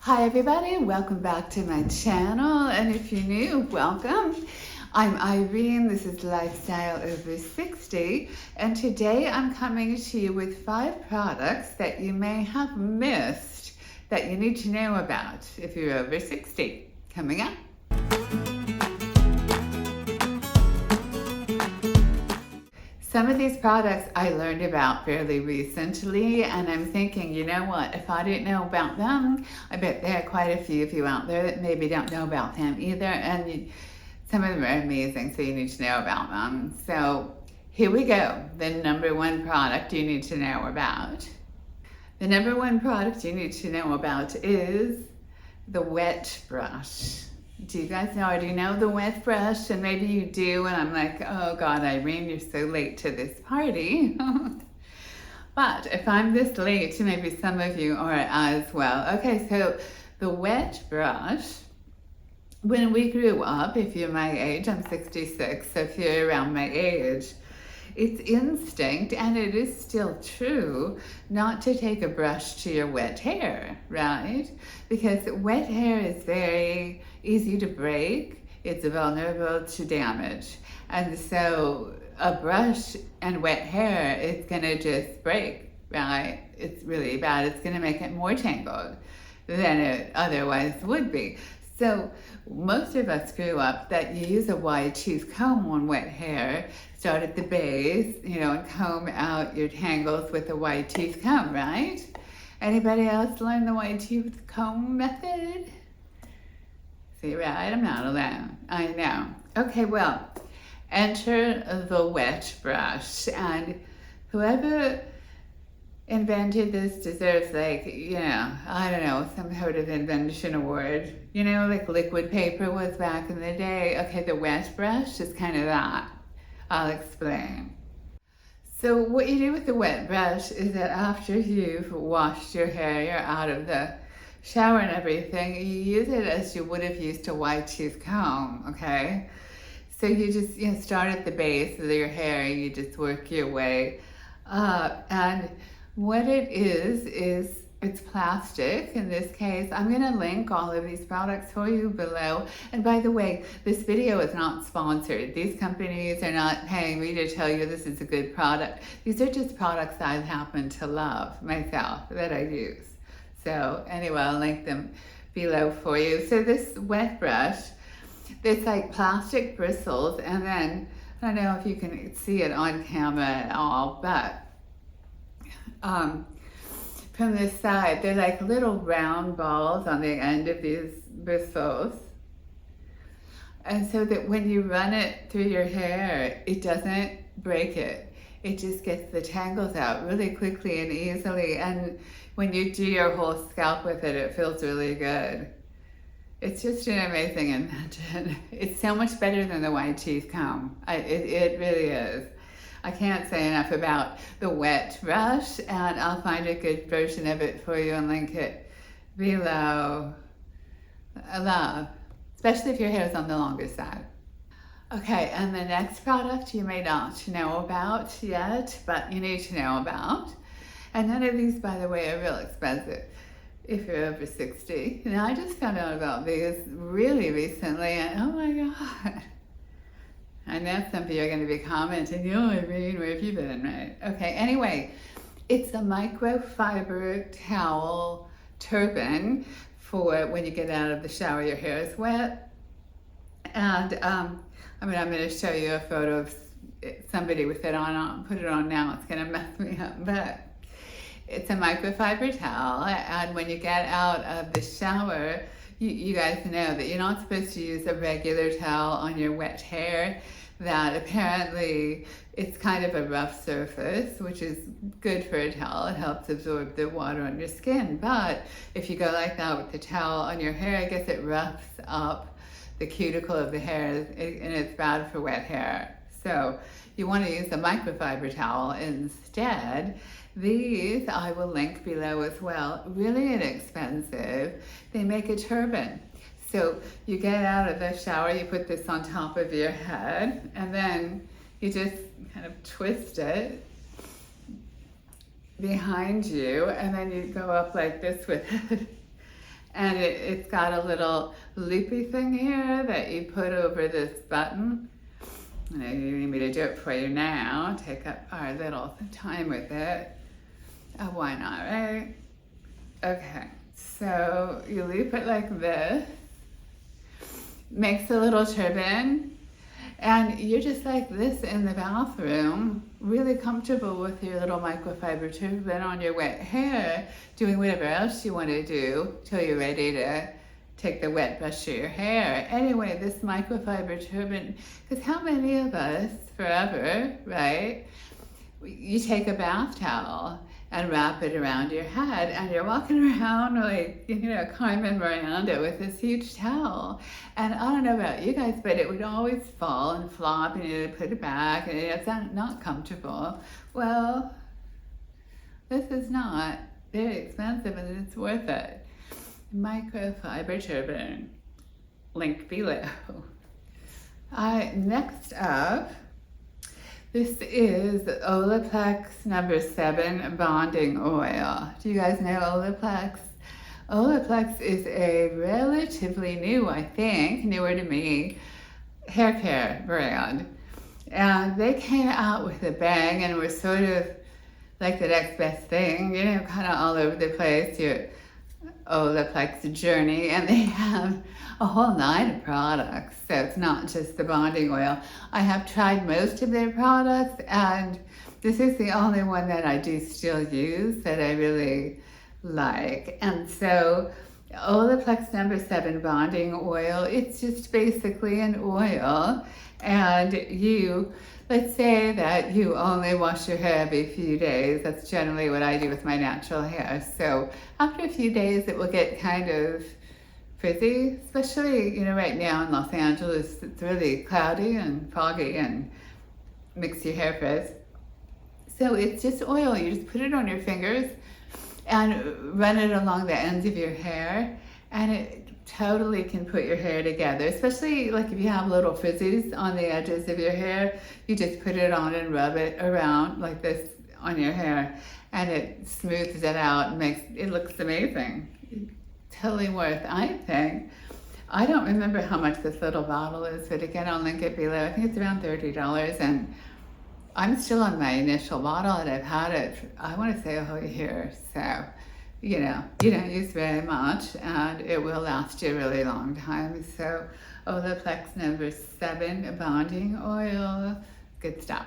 Hi everybody, welcome back to my channel, and if you're new, welcome. I'm Irene, this is Lifestyle Over 60, and today I'm coming to you with 5 products that you may have missed that you need to know about if you're over 60. Coming up. Some of these products I learned about fairly recently, and I'm thinking, you know what, if I didn't know about them, I bet there are quite a few of you out there that maybe don't know about them either, and some of them are amazing, so you need to know about them. So here we go, the number 1 product you need to know about. The number 1 product you need to know about is the wet brush. Do you guys already know the wet brush? And maybe you do, and I'm like, oh God, Irene, you're so late to this party. But if I'm this late, maybe some of you are as well. Okay, so the wet brush, when we grew up, if you're my age, I'm 66, so if you're around my age, it's instinct, and it is still true, not to take a brush to your wet hair, right? Because wet hair is very easy to break, it's vulnerable to damage. And so a brush and wet hair is gonna just break, right? It's really bad, it's gonna make it more tangled than it otherwise would be. So most of us grew up that you use a wide tooth comb on wet hair, start at the base, and comb out your tangles with a wide tooth comb, right? Anybody else learn the wide tooth comb method? See, right, I'm not alone, I know. Okay, well, enter the wet brush, and whoever invented this deserves, like, I don't know, some sort of invention award. Like liquid paper was back in the day. Okay, the wet brush is kind of that. I'll explain. So what you do with the wet brush is that after you've washed your hair, you're out of the shower and everything, you use it as you would have used a wide tooth comb, okay? So you just, start at the base of your hair, you just work your way up, and what it is it's plastic in this case. I'm going to link all of these products for you below. And by the way, this video is not sponsored. These companies are not paying me to tell you this is a good product. These are just products I happen to love myself that I use. So anyway, I'll link them below for you. So this wet brush, it's like plastic bristles, and then, I don't know if you can see it on camera at all, but from this side, they're like little round balls on the end of these bristles. And so that when you run it through your hair, it doesn't break it. It just gets the tangles out really quickly and easily. And when you do your whole scalp with it, it feels really good. It's just an amazing invention. It's so much better than the wide tooth comb. It really is. I can't say enough about the wet brush, and I'll find a good version of it for you and link it below. I love, especially if your hair is on the longer side. Okay, and the next product you may not know about yet, but you need to know about. And none of these, by the way, are real expensive if you're over 60. And I just found out about these really recently, and oh my God. I know some of you are going to be commenting, Irene, where have you been, right? Okay, anyway, it's a microfiber towel turban for when you get out of the shower, your hair is wet. And I'm going to show you a photo of somebody with it on. I'll put it on now, it's going to mess me up, but it's a microfiber towel, and when you get out of the shower, you guys know that you're not supposed to use a regular towel on your wet hair, that apparently it's kind of a rough surface, which is good for a towel. It helps absorb the water on your skin. But if you go like that with the towel on your hair, I guess it roughs up the cuticle of the hair, and it's bad for wet hair. So you want to use a microfiber towel instead. These I will link below as well. Really inexpensive. They make a turban. So you get out of the shower, you put this on top of your head, and then you just kind of twist it behind you, and then you go up like this with it. And it's got a little loopy thing here that you put over this button. And you need me to do it for you now, take up our little time with it. Why not, right? Okay, so you loop it like this, makes a little turban, and you're just like this in the bathroom, really comfortable with your little microfiber turban on your wet hair, doing whatever else you want to do till you're ready to take the wet brush to your hair. Anyway, this microfiber turban, because how many of us, forever, right, you take a bath towel and wrap it around your head, and you're walking around like, Carmen Miranda with this huge towel. And I don't know about you guys, but it would always fall and flop, and you'd put it back, and it's not comfortable. Well, this is not very expensive, and it's worth it. Microfiber turban, link below. Next up, this is Olaplex number 7 Bonding Oil. Do you guys know Olaplex? Olaplex is a relatively new, I think, newer to me, hair care brand. And they came out with a bang and were sort of like the next best thing, kind of all over the place. Your Olaplex journey, and they have a whole line of products, so it's not just the bonding oil. I have tried most of their products, and this is the only one that I do still use that I really like. And so Olaplex number 7 bonding oil, it's just basically an oil, and let's say that you only wash your hair every few days. That's generally what I do with my natural hair. So after a few days, it will get kind of frizzy, especially, right now in Los Angeles, it's really cloudy and foggy and makes your hair frizz. So it's just oil. You just put it on your fingers and run it along the ends of your hair, and it totally can put your hair together, especially like if you have little frizzies on the edges of your hair. You just put it on and rub it around like this on your hair, and it smooths it out and makes it looks amazing. Totally worth, I think. I don't remember how much this little bottle is, but again, I'll link it below. I think it's around $30, and I'm still on my initial bottle, and I've had it, I want to say a whole year. So you don't use very much, and it will last you a really long time. So Olaplex number 7 bonding oil, good stuff.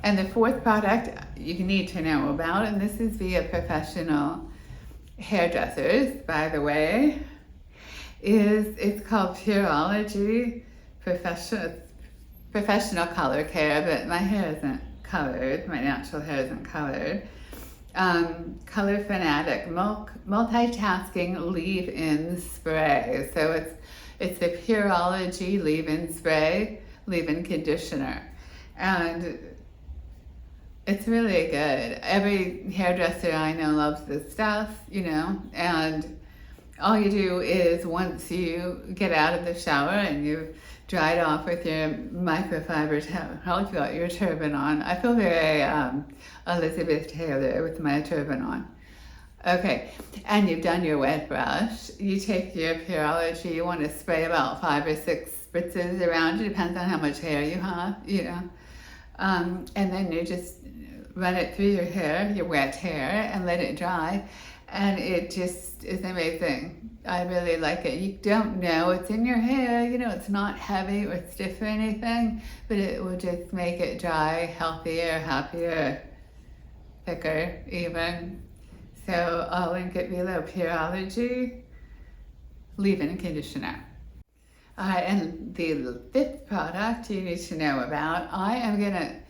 And the 4th product you need to know about, and this is via professional hairdressers, by the way, it's called Pureology professional color care, but my hair isn't colored, my natural hair isn't colored. Color Fanatic multitasking leave-in spray. So it's the Pureology leave-in spray, leave-in conditioner, and it's really good. Every hairdresser I know loves this stuff, and all you do is once you get out of the shower and you've dried off with your microfiber towel, you've got your turban on. I feel very Elizabeth Taylor with my turban on. Okay, and you've done your wet brush. You take your Pureology, you want to spray about 5 or 6 spritzes around. It depends on how much hair you have, and then you just run it through your hair, your wet hair, and let it dry. And it just is amazing. I really like it. You don't know it's in your hair, it's not heavy or stiff or anything, but it will just make it dry, healthier, happier, thicker even. So I'll link it below, Pureology leave-in conditioner. And the 5th product you need to know about, I am gonna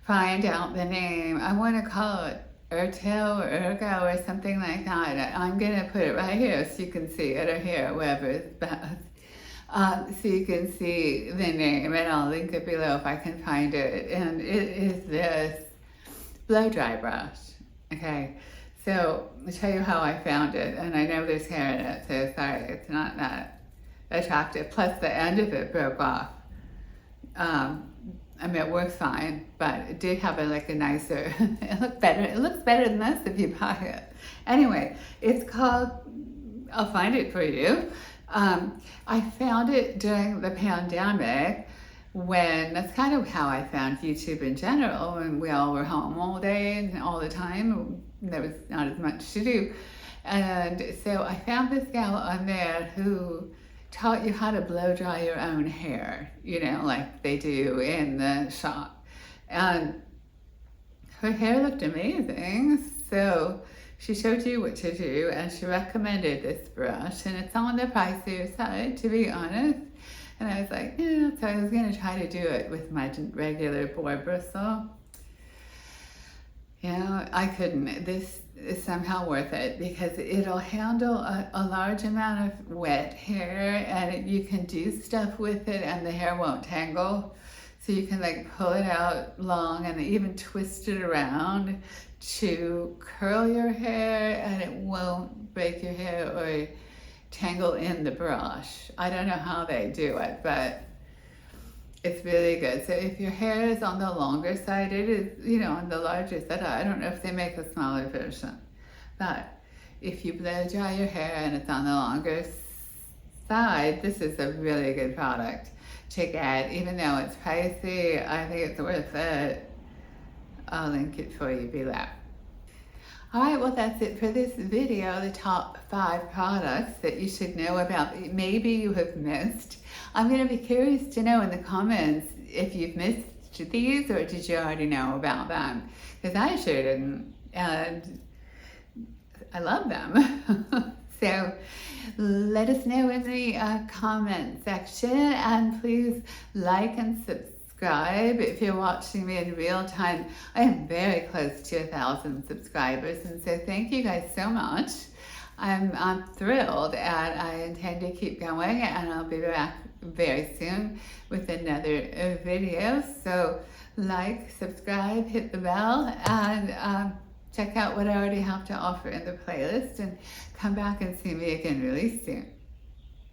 find out the name. I wanna call it Ergo or Ergo or something like that. I'm gonna put it right here so you can see it, or here, wherever it's best. So you can see the name, and I'll link it below if I can find it. And it is this blow dry brush. Okay, so I'll tell you how I found it, and I know there's hair in it, so sorry, it's not that attractive. Plus the end of it broke off. I mean, it works fine, but it did have like a nicer, it looked better. It looks better than this if you buy it. Anyway, it's called, I'll find it for you. I found it during the pandemic when, that's kind of how I found YouTube in general, when we all were home all day and all the time. There was not as much to do. And so I found this gal on there who taught you how to blow dry your own hair, you know, like they do in the shop. And her hair looked amazing. So she showed you what to do, and she recommended this brush, and it's on the pricier side, to be honest. And I was like, yeah, so I was gonna try to do it with my regular boar bristle. You know, I couldn't. This is somehow worth it because it'll handle a large amount of wet hair, and you can do stuff with it and the hair won't tangle. So you can like pull it out long and even twist it around to curl your hair, and it won't break your hair or tangle in the brush. I don't know how they do it, but it's really good. So if your hair is on the longer side, it is, you know, on the larger side. I don't know if they make a smaller version, but if you blow dry your hair and it's on the longer side, this is a really good product to get. Even though it's pricey, I think it's worth it. I'll link it for you below. All right, well, that's it for this video, the top 5 products that you should know about, maybe you have missed. I'm going to be curious to know in the comments if you've missed these or did you already know about them, because I sure didn't, and I love them. So let us know in the comment section, and please like and subscribe if you're watching me in real time. I am very close to 1,000 subscribers, and so thank you guys so much. I'm thrilled, and I intend to keep going, and I'll be back very soon with another video. So like, subscribe, hit the bell, and check out what I already have to offer in the playlist, and come back and see me again really soon.